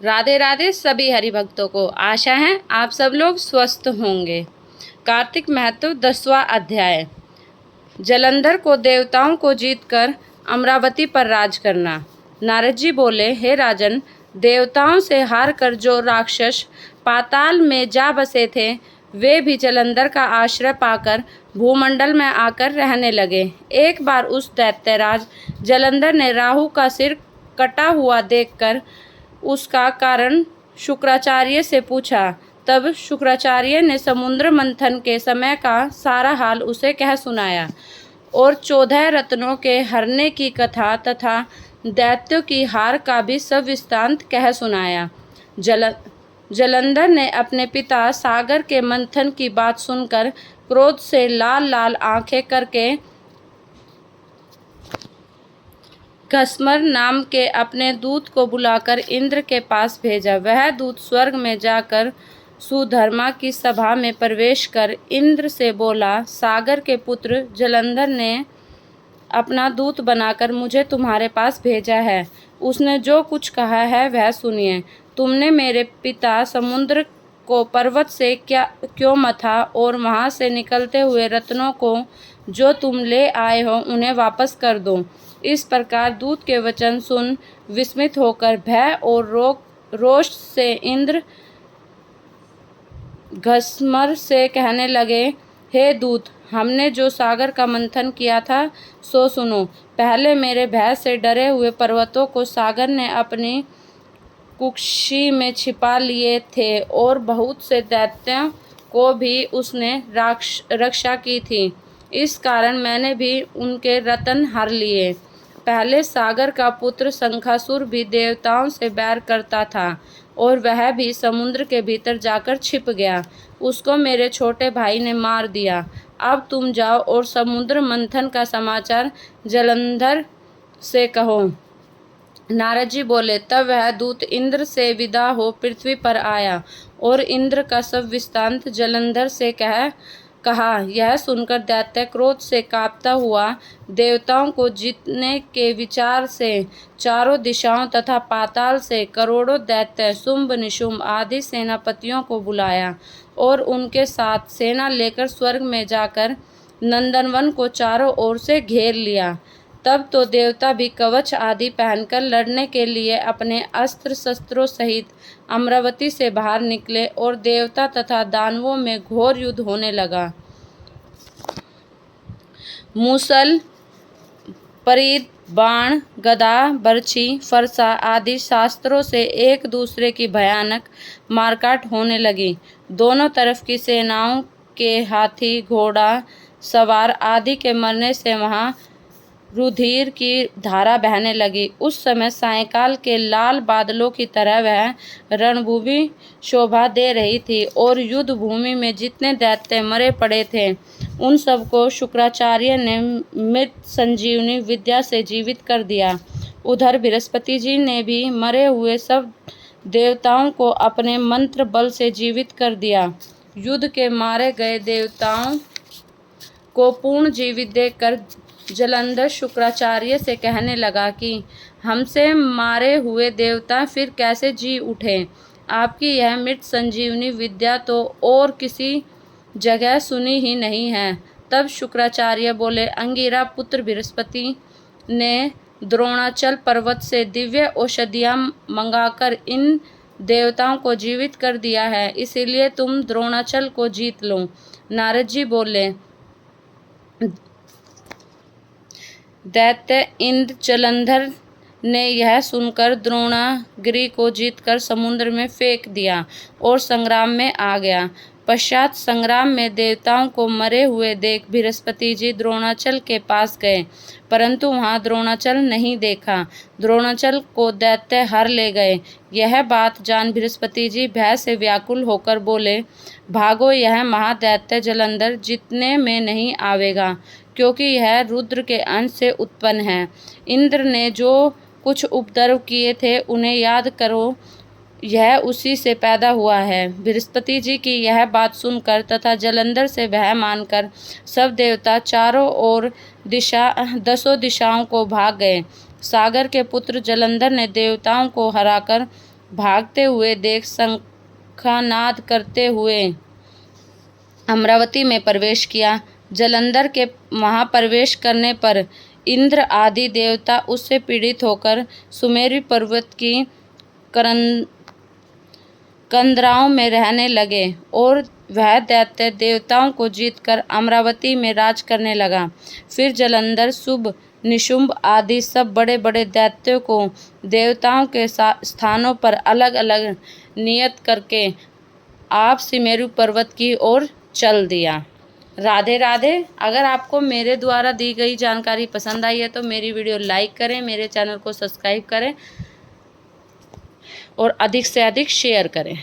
राधे राधे सभी हरि भक्तों को। आशा है आप सब लोग स्वस्थ होंगे। कार्तिक महत्व 10वां अध्याय। जलंधर को देवताओं को जीतकर अमरावती पर राज करना। नारद जी बोले, हे राजन, देवताओं से हार कर जो राक्षस पाताल में जा बसे थे, वे भी जलंधर का आश्रय पाकर भूमंडल में आकर रहने लगे। एक बार उस दैत्यराज जलंधर ने राहु का सिर कटा हुआ देखकर उसका कारण शुक्राचार्य से पूछा। तब शुक्राचार्य ने समुद्र मंथन के समय का सारा हाल उसे कह सुनाया और 14 रत्नों के हरने की कथा तथा दैत्यों की हार का भी सब वृत्तांत कह सुनाया। जलंधर ने अपने पिता सागर के मंथन की बात सुनकर क्रोध से लाल लाल आंखें करके घस्मर नाम के अपने दूत को बुलाकर इंद्र के पास भेजा। वह दूत स्वर्ग में जाकर सुधर्मा की सभा में प्रवेश कर इंद्र से बोला, सागर के पुत्र जलंधर ने अपना दूत बनाकर मुझे तुम्हारे पास भेजा है। उसने जो कुछ कहा है वह सुनिए। तुमने मेरे पिता समुद्र को पर्वत से क्यों मथा और वहां से निकलते हुए रत्नों को जो तुम ले आए हो उन्हें वापस कर दो। इस प्रकार दूत के वचन सुन विस्मित होकर भय और रोष से इंद्र घस्मर से कहने लगे, हे दूत, हमने जो सागर का मंथन किया था सो सुनो। पहले मेरे भय से डरे हुए पर्वतों को सागर ने अपनी कुक्षी में छिपा लिए थे और बहुत से दैत्यों को भी उसने रक्षा की थी। इस कारण मैंने भी उनके रतन हर लिए। पहले सागर का पुत्र शंखासुर भी देवताओं से बैर करता था और वह भी समुद्र के भीतर जाकर छिप गया। उसको मेरे छोटे भाई ने मार दिया। अब तुम जाओ और समुद्र मंथन का समाचार जलंधर से कहो। नारद जी बोले। तब वह दूत इंद्र से विदा हो पृथ्वी पर आया और इंद्र का सब वृत्तांत जलंधर से कहा। यह सुनकर दैत्य क्रोध से कांपता हुआ देवताओं को जीतने के विचार से चारों दिशाओं तथा पाताल से करोड़ों दैत्य शुंभ निशुंभ आदि सेनापतियों को बुलाया और उनके साथ सेना लेकर स्वर्ग में जाकर नंदनवन को चारों ओर से घेर लिया। तब तो देवता भी कवच आदि पहनकर लड़ने के लिए अपने अस्त्र शस्त्रों सहित अमरावती से बाहर निकले और देवता तथा दानवों में घोर युद्ध होने लगा। मूसल, परीद, बाण, गदा, बर्छी, फरसा आदि शास्त्रों से एक दूसरे की भयानक मारकाट होने लगी। दोनों तरफ की सेनाओं के हाथी, घोड़ा सवार आदि के मरने से वहां रुधिर की धारा बहने लगी। उस समय सायंकाल के लाल बादलों की तरह वह रणभूमि शोभा दे रही थी और युद्ध भूमि में जितने दैत्य मरे पड़े थे उन सबको शुक्राचार्य ने मृत संजीवनी विद्या से जीवित कर दिया। उधर बृहस्पति जी ने भी मरे हुए सब देवताओं को अपने मंत्र बल से जीवित कर दिया। युद्ध के मारे गए देवताओं को पूर्ण जीवित देखकर जलंधर शुक्राचार्य से कहने लगा कि हमसे मारे हुए देवता फिर कैसे जी उठे। आपकी यह मृत संजीवनी विद्या तो और किसी जगह सुनी ही नहीं है। तब शुक्राचार्य बोले, अंगिरा पुत्र बृहस्पति ने द्रोणाचल पर्वत से दिव्य औषधियां मंगाकर इन देवताओं को जीवित कर दिया है, इसीलिए तुम द्रोणाचल को जीत लो। नारद जी बोले, दैत्य इंद्र जलंधर ने यह सुनकर द्रोणागिरि को जीतकर समुद्र में फेंक दिया और संग्राम में आ गया। पश्चात संग्राम में देवताओं को मरे हुए देख बृहस्पति जी द्रोणाचल के पास गए, परंतु वहां द्रोणाचल नहीं देखा। द्रोणाचल को दैत्य हर ले गए। यह बात जान बृहस्पति जी भय से व्याकुल होकर बोले, भागो, यह महादैत्य जलंधर जीतने में नहीं आवेगा, क्योंकि यह रुद्र के अंश से उत्पन्न है। इंद्र ने जो कुछ उपद्रव किए थे उन्हें याद करो, यह उसी से पैदा हुआ है। बृहस्पति जी की यह बात सुनकर तथा जलंधर से भय मानकर सब देवता चारों ओर 10 दिशाओं को भाग गए। सागर के पुत्र जलंधर ने देवताओं को हराकर भागते हुए देख शंखानाद करते हुए अमरावती में प्रवेश किया। जलंधर के वहाँ प्रवेश करने पर इंद्र आदि देवता उससे पीड़ित होकर सुमेरु पर्वत की कंदराओं में रहने लगे और वह दैत्य देवताओं को जीतकर अमरावती में राज करने लगा। फिर जलंधर, शुंभ, निशुंभ आदि सब बड़े बड़े दैत्यों को देवताओं के स्थानों पर अलग अलग नियत करके आप सुमेरु पर्वत की ओर चल दिया। राधे राधे। अगर आपको मेरे द्वारा दी गई जानकारी पसंद आई है तो मेरी वीडियो लाइक करें, मेरे चैनल को सब्सक्राइब करें और अधिक से अधिक शेयर करें।